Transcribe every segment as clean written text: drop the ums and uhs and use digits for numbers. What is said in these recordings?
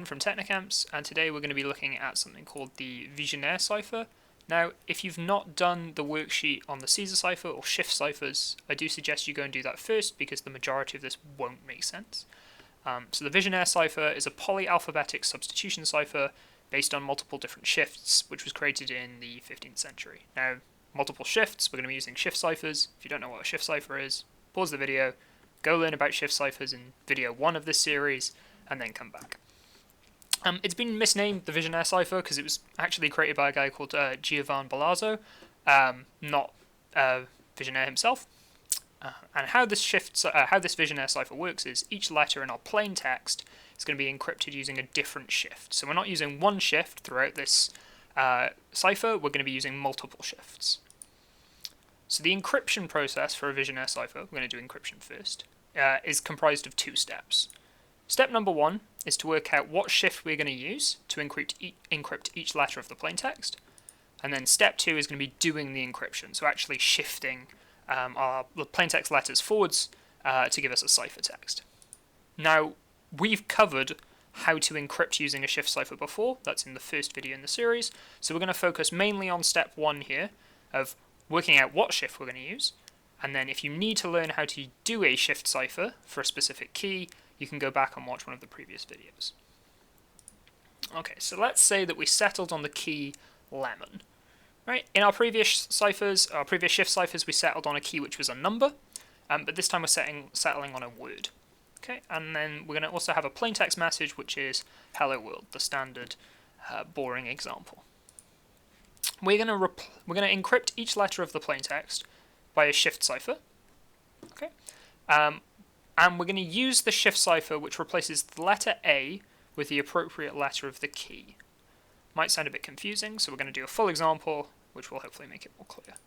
From Technocamps, and today we're going to be looking at something called the Vigenère Cipher. Now, if you've not done the worksheet on the Caesar cipher or shift ciphers, I do suggest you go and do that first because the majority of this won't make sense. So the Vigenère Cipher is a polyalphabetic substitution cipher based on multiple different shifts, which was created in the 15th century. Now, multiple shifts, we're going to be using shift ciphers. If you don't know what a shift cipher is, pause the video, go learn about shift ciphers in video 1 of this series, and then come back. It's been misnamed the Vigenère Cipher because it was actually created by a guy called Giovanni Balazzo, not Vigenère himself. And how this Vigenère Cipher works is each letter in our plain text is going to be encrypted using a different shift. So we're not using one shift throughout this cipher, we're going to be using multiple shifts. So the encryption process for a Vigenère Cipher, we're going to do encryption first, is comprised of 2 steps. Step number 1 is to work out what shift we're going to use to encrypt each letter of the plaintext. And then step 2 is going to be doing the encryption, so actually shifting our plaintext letters forwards to give us a ciphertext. Now, we've covered how to encrypt using a shift cipher before. That's in the first video in the series. So we're going to focus mainly on step 1 here of working out what shift we're going to use. And then if you need to learn how to do a shift cipher for a specific key, you can go back and watch one of the previous videos. Okay, so let's say that we settled on the key lemon. Right? In our previous ciphers, our previous shift ciphers, we settled on a key which was a number, but this time we're settling on a word. Okay, and then we're going to also have a plaintext message which is "Hello World," the standard boring example. We're going to encrypt each letter of the plaintext by a shift cipher. Okay. And we're going to use the shift cipher which replaces the letter A with the appropriate letter of the key. Might sound a bit confusing, so we're going to do a full example which will hopefully make it more clear.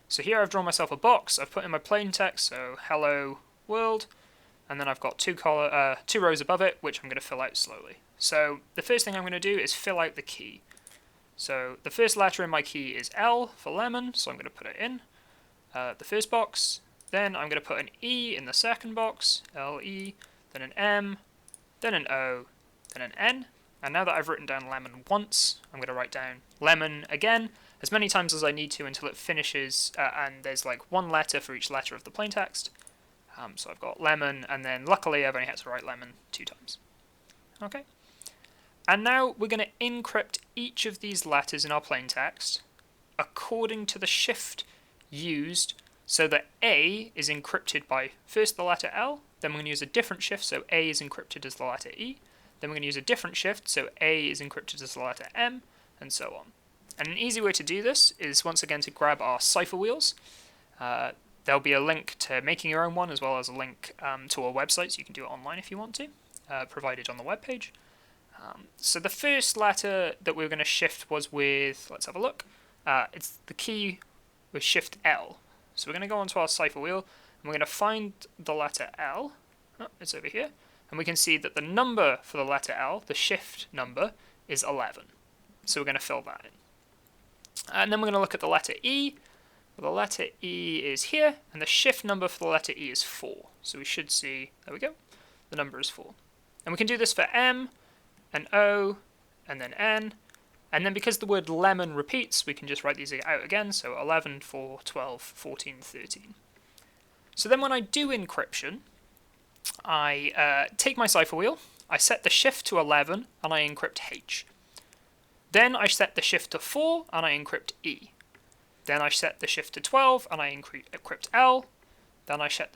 So here I've drawn myself a box, I've put in my plaintext, so hello world, and then I've got 2 rows above it which I'm going to fill out slowly. So the first thing I'm going to do is fill out the key. So the first letter in my key is L for lemon, so I'm going to put it in the first box. Then I'm going to put an E in the second box, L-E, then an M, then an O, then an N. And now that I've written down lemon once, I'm going to write down lemon again, as many times as I need to until it finishes, and there's like 1 letter for each letter of the plaintext. So I've got lemon, and then luckily I've only had to write lemon 2 times. Okay. And now we're going to encrypt each of these letters in our plaintext according to the shift used, so that A is encrypted by first the letter L, then we're going to use a different shift, so A is encrypted as the letter E, then we're going to use a different shift, so A is encrypted as the letter M, and so on. And an easy way to do this is once again to grab our cipher wheels. There'll be a link to making your own one, as well as a link to our website, so you can do it online if you want to, provided on the webpage. So the first letter that we were going to shift was with, let's have a look, it's the key with shift L. So we're going to go onto our cipher wheel, and we're going to find the letter L. Oh, it's over here. And we can see that the number for the letter L, the shift number, is 11. So we're going to fill that in. And then we're going to look at the letter E. Well, the letter E is here, and the shift number for the letter E is 4. So we should see, there we go, the number is 4. And we can do this for M, and O, and then N. And then because the word lemon repeats, we can just write these out again, so 11, 4, 12, 14, 13. So then when I do encryption, I take my cipher wheel, I set the shift to 11, and I encrypt H. Then I set the shift to 4, and I encrypt E. Then I set the shift to 12, and I encrypt L. Then I set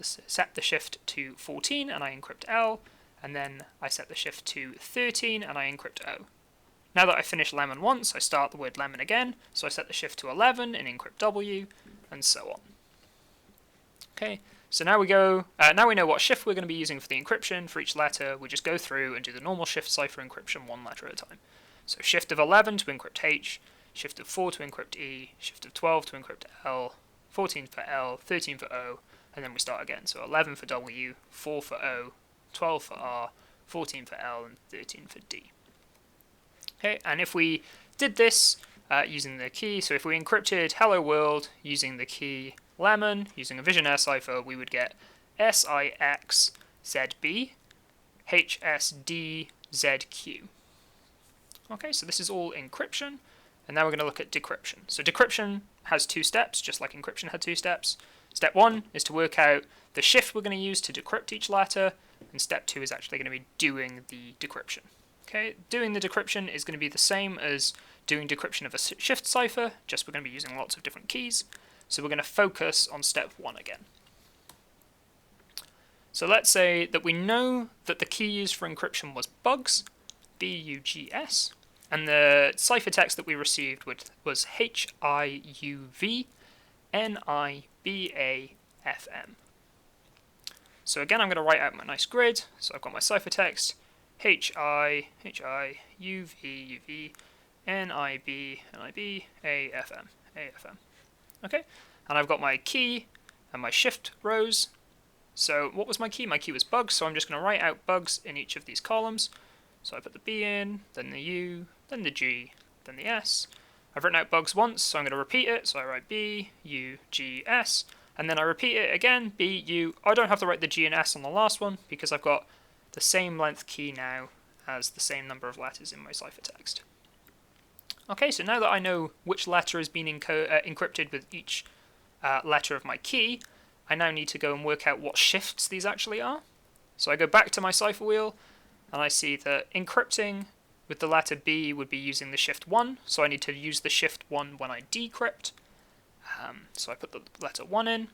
the shift to 14, and I encrypt L. And then I set the shift to 13, and I encrypt O. Now that I finished lemon once, I start the word lemon again, so I set the shift to 11 and encrypt W, and so on. Okay, so now we know what shift we're going to be using for the encryption. For each letter, we just go through and do the normal shift cipher encryption 1 letter at a time. So shift of 11 to encrypt H, shift of 4 to encrypt E, shift of 12 to encrypt L, 14 for L, 13 for O, and then we start again. So 11 for W, 4 for O, 12 for R, 14 for L, and 13 for D. Okay, and if we did this using the key, so if we encrypted hello world using the key lemon, using a Vigenère cipher, we would get SIXZB HSD ZQ. Okay, so this is all encryption, and now we're going to look at decryption. So decryption has 2 steps, just like encryption had 2 steps. Step 1 is to work out the shift we're going to use to decrypt each letter, and step 2 is actually going to be doing the decryption. Okay, doing the decryption is going to be the same as doing decryption of a shift cipher, just we're going to be using lots of different keys. So we're going to focus on step 1 again. So let's say that we know that the key used for encryption was bugs, B-U-G-S, and the ciphertext that we received was H-I-U-V-N-I-B-A-F-M. So again, I'm going to write out my nice grid. So I've got my ciphertext, H-I-U-V-N-I-B-N-I-B-A-F-M, A-F-M. Okay, and I've got my key and my shift rows. So what was my key? My key was bugs, so I'm just going to write out bugs in each of these columns. So I put the B in, then the U, then the G, then the S. I've written out bugs once, so I'm going to repeat it. So I write B, U, G, S, and then I repeat it again, B, U. I don't have to write the G and S on the last one because I've got the same length key now as the same number of letters in my ciphertext. Okay, so now that I know which letter is being encrypted with each letter of my key, I now need to go and work out what shifts these actually are. So I go back to my Cipher Wheel, and I see that encrypting with the letter B would be using the shift 1, so I need to use the shift 1 when I decrypt. So I put the letter 1 in.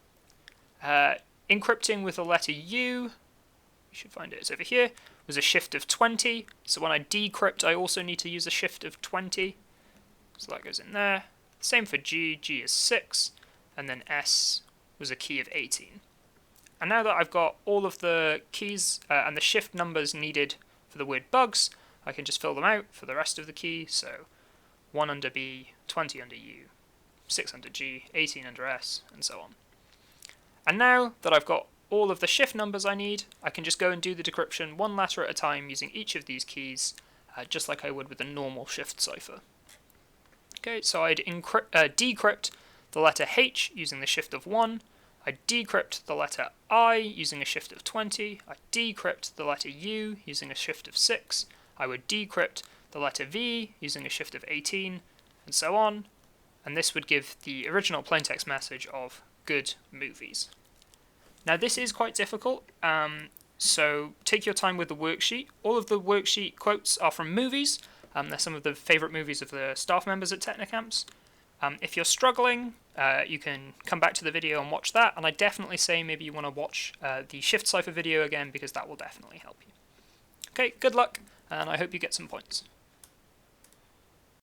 Encrypting with the letter U, you should find it, it's over here, was a shift of 20, so when I decrypt I also need to use a shift of 20, so that goes in there. Same for G, G is 6, and then S was a key of 18. And now that I've got all of the keys and the shift numbers needed for the word bugs, I can just fill them out for the rest of the key. So 1 under B, 20 under U, 6 under G, 18 under S, and so on. And now that I've got all of the shift numbers I need, I can just go and do the decryption one letter at a time using each of these keys, just like I would with a normal shift cipher. Okay, so I'd decrypt the letter H using the shift of 1, I decrypt the letter I using a shift of 20, I decrypt the letter U using a shift of 6, I would decrypt the letter V using a shift of 18, and so on, and this would give the original plaintext message of good movies. Now this is quite difficult, so take your time with the worksheet. All of the worksheet quotes are from movies. They're some of the favourite movies of the staff members at Technocamps. If you're struggling, you can come back to the video and watch that, and I definitely say maybe you want to watch the Shift Cipher video again because that will definitely help you. Okay, good luck, and I hope you get some points.